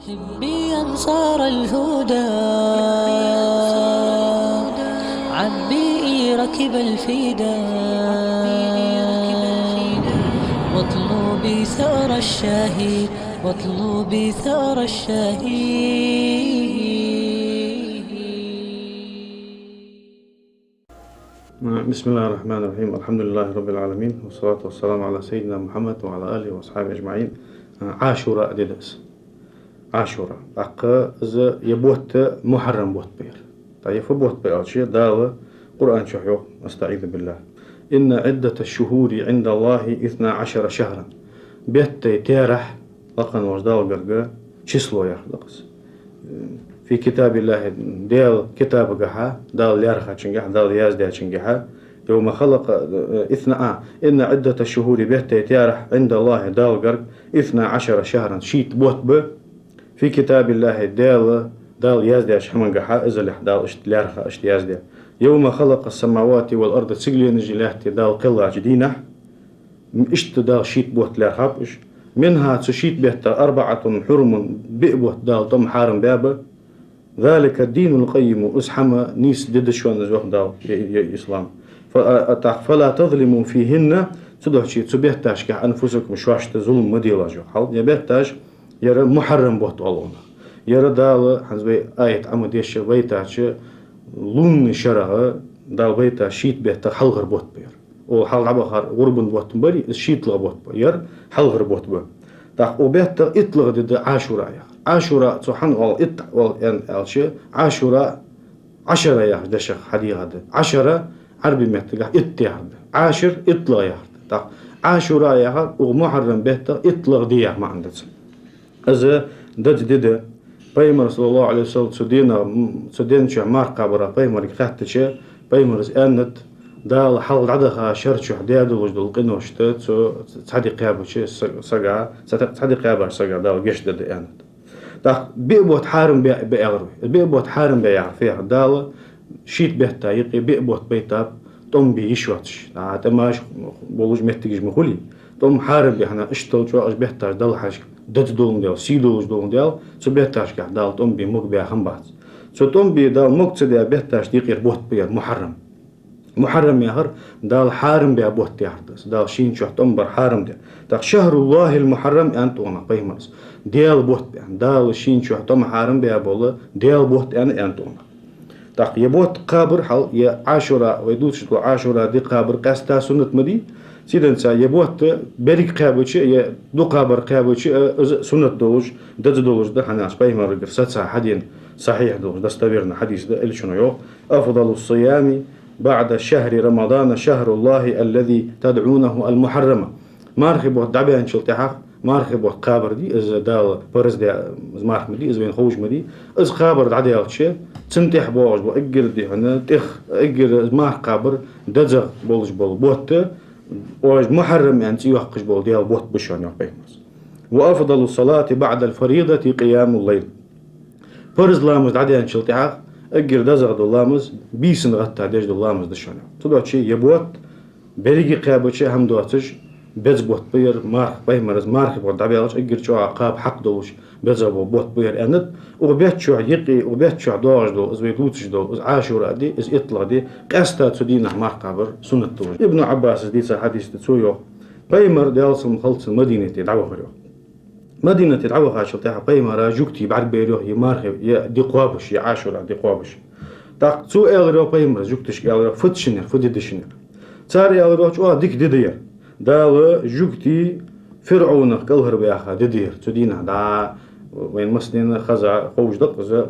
هبي أنصار الهدى عبي ركب الفدا واطلبي ثأر الشهيد واطلبي ثأر الشهيد. بسم الله الرحمن الرحيم. الحمد لله رب العالمين والصلاة والسلام على سيدنا محمد وعلى آله وأصحابه أجمعين. عاشوراء ديدس عاشوراء إذا يبوت محرم بوت بير طيب فبوت بير شيء دال قرآن شحيو أستعيذ بالله. إن عدة الشهور عند الله 12 شهرا بيت تيرح لقن وجدال قرقا شسلو يخلقس في كتاب الله ديال كتاب قحا دال يارخا چنجح دال ياز ديال چنجحا يوم خلق إن عدة الشهور بيت تيرح عند الله دال قرق 12 شهرا شيت بوت ب في كتاب الله دال ياز ديال شحمن قحا إذا دال اشت لارخا اشت ياز ديال يوم خلق السماوات والأرض سجلين جلاتي دال قلة جدينة اشت دال شيت بوت لارخابش منها تشيت بيت 4 حرم بئبوت دال طم حارم بابا ذلك الدين القيم أسحم نيس ددشوان نزوخ دال إسلام فلا تظلموا فيهن تدوح شيء تبيهتاش كأنفسكم شواشت ظلم مديلا جو حال يبيهتاش يرى محرم بوت ألونا يرى دال حنزبي آية عمديش بيتاش لون شرها دال بيتا شيت بيتا حلغر بوت بير وحال عبخار غربن بوت بري شيت لغ بوت بير حلغر بوت بير تاق وبيتا إطلغ دد عاشوراء عاشوراء سبحان الله الشيء عاشوراء 10 يا دشخ حدي هذا 10 عربي متقح اتيارد عاشر اطلغ يا تاق عاشوراء يا ومحرم بيتا اطلغ ديا ما عندك إذا دد بيمر صلى الله عليه وسلم سدين شو ماركا برا بيمر كحتة بيمر أنت دال حال عدها شرشة حديد وجد القنوش تسو تحدي قيابة شيء سجع تحدي قيابة سجع دال جش دد أنت ده بيبوت حارم بيعرف بيبوت حارم بيعرف فيها دال شيت بيتا يقي بيبوت بيتاب توم بيشوتش تماش بولج متجج مخولي توم حارم بيحنا اشتغل شو اش بيحتاج دال حاج دد دولم ديال سي دولج دولم ديال سو بيحتاج كاع دال توم بي موك بيا خمبات سو توم بي دال موك تدي بيحتاج ديقير بوت بير محرم يهر دال حارم بيا بوت يحدث دال شين شو تومبر حارم ديال تاع شهر الله المحرم انتونا بيمرس ديال بوت بيان دال شين شو توم حارم بيا بولا ديال بوت انتونا تاع يبوت قابر حل يا عاشوراء ويدوش عاشوراء دي قابر قاستا سنة مدي سيدن سا يبوت بريك قابوش يا دو قابر قابوش سنة دوج دد دوج ده حناس بيمر قرصتها حدين صحيح دوج دستبيرنا حديث ده اللي شنو يو أفضل الصيام بعد شهر رمضان شهر الله الذي تدعونه المحرمة مارخب دعبي ان شلتحق مارخب قابر دي از دال برز دي مارخ مدي از بين خوش مدي از قابر عدي الشي تنتح بوج بو اجر دي هنا تخ اجر مارخ قابر دزغ بولج بول بوت واج محرم يعني يوقش بول ديال بوت بشون يقيمس. وافضل الصلاة بعد الفريضة قيام الليل برز لامز عدي ان شلتحق اجر دزغ دولامز بيسن غتا ديج دولامز دشون تدوت شي يبوت بريغي قابوشي هم دوتش بيز بوت بير مارخ بيمرز مارخ بوت دابيالش اجر شو عقاب حق دوش بيزبو بوت بير اند وبيت شو يقي وبيت شو دوج دو از بيدوتش دو از عاشورا دي از اطلع دي قاستا تدينا مارخ قبر سنة دوج ابن عباس دي حديث تسويو بيمر ديالسم خلص مدينة دعوة خريو مدينة دعوة خاشل تاع بيمر جوكتي بعد بيرو هي مارخ يا دي قوابش يا عاشورا دي قوابش تاق سو الرو بيمر جوكتش الرو فتشنر فديدشنر صار الرو ديك ديدير دال جوكتي فرعون قلهر بياخا ددير تدينا دا وين مسنين خزع خوش دق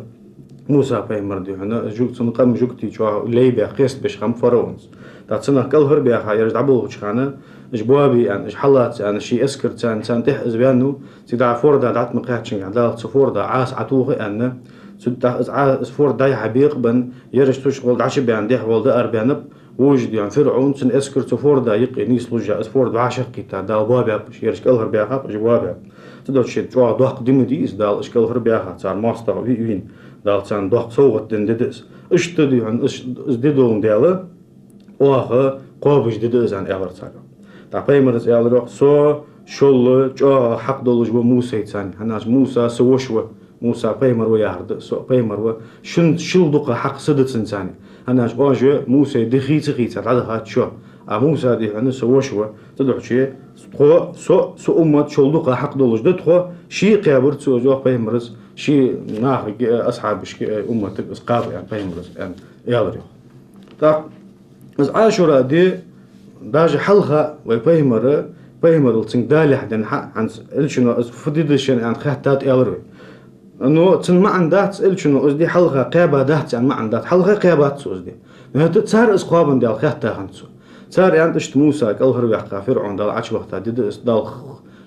موسى بيمر دي هنا جوكت نقم جوكتي شو ليبيا قيست باش خم فرعونز دا تسنه قلهر بياخا يرجع بو خانه جبوابي يعني حلات يعني شي اسكر تان تح ازبانو سيدا فوردا دات مقاتشن دال فوردا عاس عتوغي ان سد فور داي حبيق بن يرش تشغل دعش بيان ديح ولد اربانب وجد يعني فرعون سن اسكر تفور دا يقي نيس لوجا اسفور دا عاشق كيتا دا بابا يرش كلهر بياخا جوابا تدوت شي جوا دوق ديمديس دال اشكلهر بياخا صار ماستر وين دال سان دوق صوت دنددس اشتدي عن ازديدون دياله واخا قوبش ددس عن ايلر صار تا بيمرز ايلر سو شول جو حق دولج موسى تاني هناش موسى سوشوا موسى بيمر ويارد سو بيمر شل دقة حق صدت إنساني أنا أجا موسى دخيت على هذا شو موسى دي أنا سو شو تدعو شيء تخو سو أمة شل دقة حق دولج ده تخو شيء قابر سو جو بيمرز شيء ناخ أصحاب أمة إسقاط يعني بيمرز يعني يالري طب بس عاشوراء دي داج حلقة وبيمر التنك دالي حدن عن إلشنو فديدشن عن خاتات يالري إنه تن ما عندات إلشنو أزدي حلقة قابة دهت عن ما عندات حلقة قابات سو أزدي نه تسار إسقابن دال خاتا هنسو تسار يعني إشت موسى كالهر بيحقا فرعون دال عش وقتها ديد دال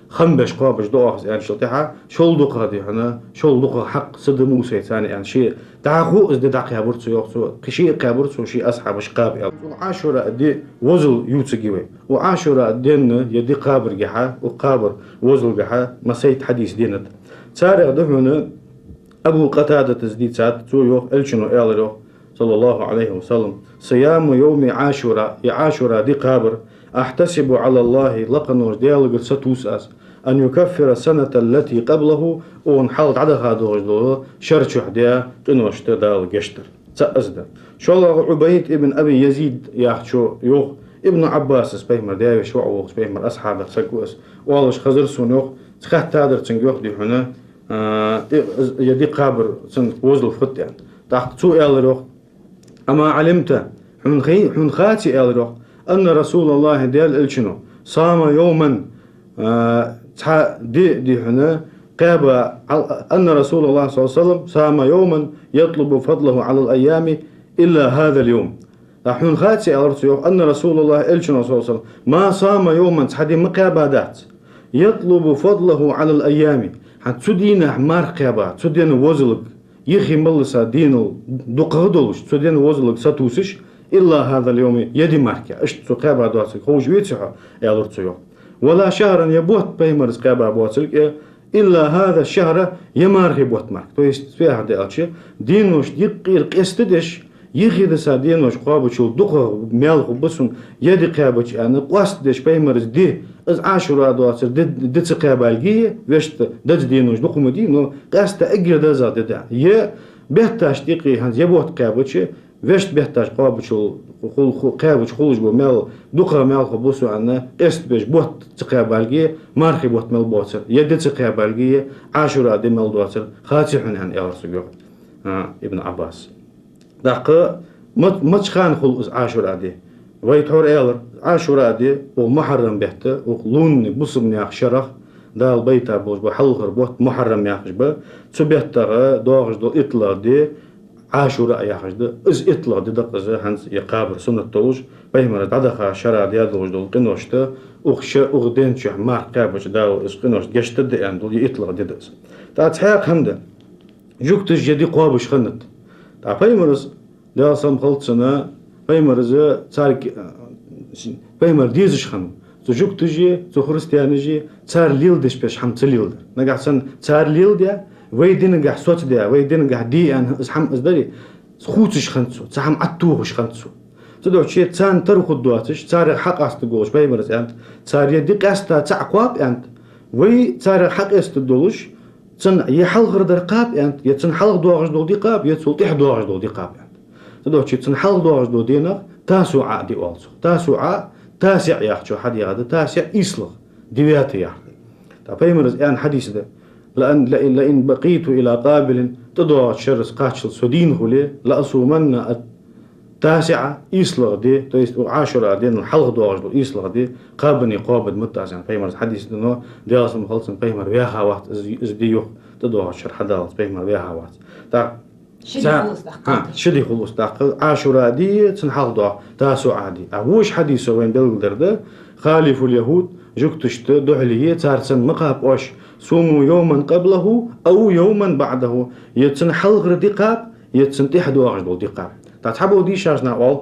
خنبش قابش دوخ يعني شلتها شول دقة دي هنا شول دقة حق صد موسى ثاني يعني شيء تعخو إزدي دع قابرتو يوقتو شيء قابرتو شيء أصحابش قاب يعني وعاشوراء دي وزل يوتسجيوي وعاشوراء دين يدي قابر جحا وقابر وزل جحا مسيت حديث دينت تسار دهمنا أبو قتادة تزديد سات تو يوخ إلشنو إلرو صلى الله عليه وسلم صيام يوم عاشوراء يا عاشوراء دي قابر أحتسب على الله لقنوش ديالغر ستوساس أن يكفر السنة التي قبله ونحاول عدد هذا شرشح ديا تنوش تدال جشتر تأزد شو الله عبيد ابن أبي يزيد يحشو يوخ ابن عباس سبيمر ديا شو عوخ سبيمر أصحابه سكوس والش خزر سونوخ تخت تادر تنجوخ دي هنا يدي قابر سن وزل فت يعني تحت سوء الروخ أما علمت حن خاتي الروخ أن رسول الله ديال الشنو صام يوما دي هنا قاب أن رسول الله صلى الله عليه وسلم صام يوما يطلب فضله على الأيام إلا هذا اليوم حن خاتي الروخ أن رسول الله الشنو صلى الله عليه وسلم ما صام يوما تحدي مقابادات يطلب فضله على الأيام تسدينا حمار قابا تسدينا وزلك يخي ملسا دينو دقهدولش تسدينا وزلك ساتوسش إلا هذا اليوم يدي ماركا اشتو قابا دواتك هو جويتسحا يالرتسيو ولا شهرا يبوت بيمرز قابا بواتك إلا هذا الشهر يمارخي بوت مارك تو يست فيها دي ألشي دينوش يقير قستدش يخي دسا دينوش قابا شو دقه ميالخو بسون يدي قابا أنا قواستدش بيمرز دي از عاشوراء دواتر دت قابلجيه وشت دت دينوش دقوم دينو قاست اجر دزا ددا يه بهتاش دقي هنز يبوت قابوش وشت بهتاش قابوش خول قابوش خولج بو مال دقه مال خبوسو عنا است بش بوت تقابلجيه مارخي بوت مال بوتر يدت قابلجيه عاشوراء دي مال دواتر خاتحن عن يارسو ابن عباس دقه متخان خول عاشوراء دي ويتحور إيلر عاشوراء دي ومحرم بيته ولون بصم ياخ شرخ دال بيتا بوش بحلغر بوت محرم ياخش با تبيتها دوغش دو إطلاع دي عاشوراء ياخش دي إز إطلاع دي دقزة هنس يقابر سنة طوش بيهمر دادخا شرع دي دوغش دول قنوشتا أخشا أغدين شح مار قابش داو إز قنوش جشت دي يعني دول إطلاع دي دقز تاتحيق همدا جوكتش جدي قوابش خنت تا بيهمرز دال سمخلت سنة بيمرز تارك بيمر ديزش خم تجوك تجي تخرستيانجي تار ليل دش بيش حم تليل نقعسن تار ليل ديا ويدين قح صوت ديا ويدين قح دي أن اسحم ازدري خوتش خنتسو تحم عتوهش خنتسو تدو شيء تان ترخ الدواتش تار حق استقوش بيمرز أنت تار يدي قاستا تعقواب أنت وي تار حق استدولش تن يحل غير درقاب أنت يتن حلق دواغش دول دقاب يتسلطيح دواغش دول دقاب أنت تدو شيء تنحل دوغش دو دينا تاسع دي أولسو تاسع يحجو حد هذا تاسع إصلغ ديوات يحجو تبيمرز يعني حديث ده لأن بقيت إلى قابل تدو شرس قاتشل سدينه لي لأصومن التاسعة إصلغ دي تيست عاشرة دين الحلق دوغش دو إصلغ دي قابني قابد متاسع بيمرز حديث ده نو دياسم خلصن بيمر وياها وقت إز ديوه تدو شرح دالت بيمر وياها وقت شدي خلوص داق عاشوراء دي تنحل دو تاسو عادي أوش حديثه وين بلغدر ده خالف اليهود جكتشت دحليه تارسن مقاب أوش صوموا يوما قبله أو يوما بعده يتنحل غير دقاب يتنتح دواغش دول دقاب تتحبوا دي شاجنا أول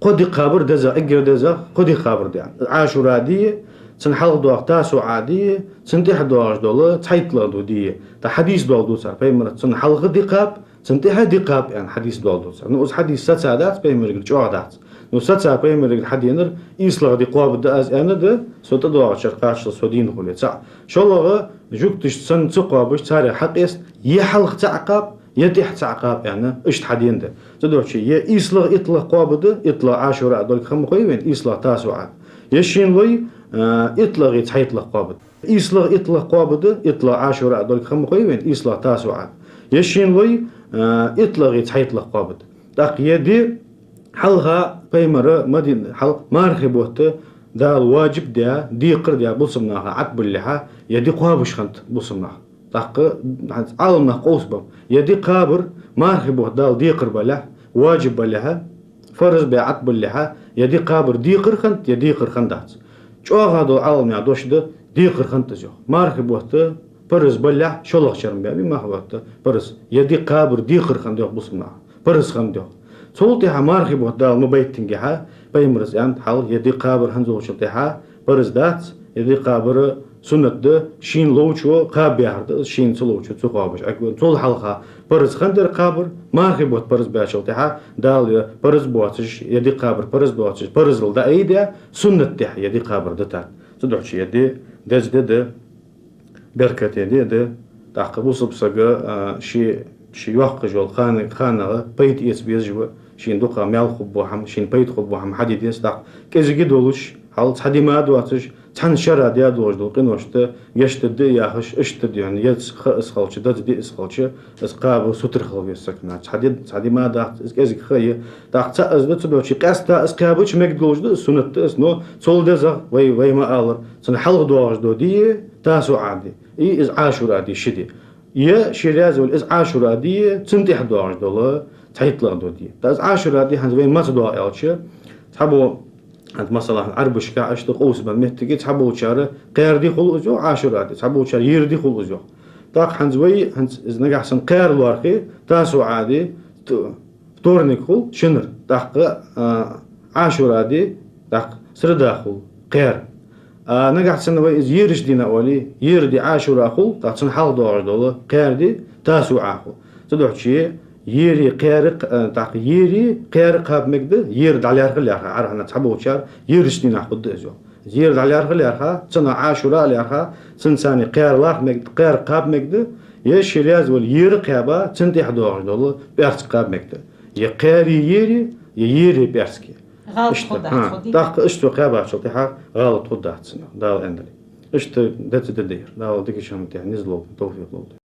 قد قابر دزا اجر دزا قد قابر دي عاشوراء دي تنحل دواغ تاسو عادي تنتح دواغش دول تحيطلا دو دي تحديث دول دو صار بيمر تنحل غير دقاب سنتها دقاب يعني حديث دولدوس نقص حديث ساتسادات بيمرق جوعدات نوسات بيمر حد ينر إيسلا دي قواب ده أز أنا ده صوت دوا شرقاش صودين خليه تاع شلغة جوكتش سن تقابش تاري حق است يحلق تعقاب يديح تعقاب يعني إيش حدين ده تدور شيء يا إيسلا إطلق قواب ده إطلق عاشوراء دول خم قويين إيسلا تاسوعات يشين لي إطلق يتحيطلق قواب إيسلا إطلق قواب ده إطلق عاشوراء دول خم قويين إيسلا تاسوعات يشين لي إطلق يتحيطلق قواب دق يدي حلها بيمرة مدين حل مارخبوته دا الواجب دا ديقر دا بوصمناها عتب اللحى يدي قابش خنت بوصمناها دق عالمنا قوسبم يدي قابر مارخبوت دا ديقر بله واجب بلها فرض بعتب اللحى يدي قابر ديقر خنت يديقر خندات شو هذا عالمنا دوش دا ديقر خنت جو مارخبوته فرض بله شلخ شرم بيا ما هوته فرض يدي قابر ديقر خنت بوصمناها فرض خنت صوتي حمار خبوه دال مبيتنجها بيمرز يعني حال يدي قابر هنزول شلتها برز دات يدي قابر سنة ده شين لوچو قاب يهرد شين سلوچو تقابش أكون طول حلقة برز خندر قابر مار خبوه برز باشلتها دال برز بواتش يدي قابر برز بواتش برز لدا أيدا سنة ده يدي قابر دتات تدعش يدي دز ده بركة يدي ده تعقبو سبسقة شي وقت جول خانة بيت يسبيز جوا شين دوقة ميال خبوهم شين بيت خبوهم حديد يستق كذا جدولش حال حدي ما دواتش تحن شرع ديا دوش دوقين وشت يشتد ياخش اشتد يعني يس خالش دي خالش اسقاب وستر خلوي السكنات حدي ما دا كذا خيه دا تأز ده تدوش قاستا اسقابش مقدوش ده سنة اسنو صول ده وي ما آلر سن حلق دوش دو دي تاسو عادي إز عاشور عادي شدي يا شيراز والإز عاشور عادي تنتي دوش دولا تحيطلق دودي تاز عاشور عادي هنزوين ما تدوا يالش تحبوا أنت مثلا عربش كعش تقوس بمتجي تحبوا شارة قير دي خلق جو عاشور عادي تحبوا شارة ير دي خلق جو تاق هنزوي إذا نجح سن قير الورقي تاسو عادي تورنيك خل شنر تاق عاشور عادي تاق سر داخل قير نجح سن وي يرش دينا أولي يردي عاشور أخو تاق سن حال دور دوله قير دي تاسو عاخو تدوح شيء يري قارق تاق يري قارق هاب مقدر يرد على يرخل يرخا عرفنا تحبوا شار يرش دينا خد إزو يرد على يرخل يرخا سنة عاشوراء يرخا سن ثاني قارق مقدر قارق هاب مقدر يش رياز وال يرق هابا سنتي حدور دوله بيرس قاب مقدر يقاري يري بيرسكي تاق اشتو قابا شلتها غلط خدات سنة دال اندري اشت دت تدير دال ديك شامتي نزلوا توفيق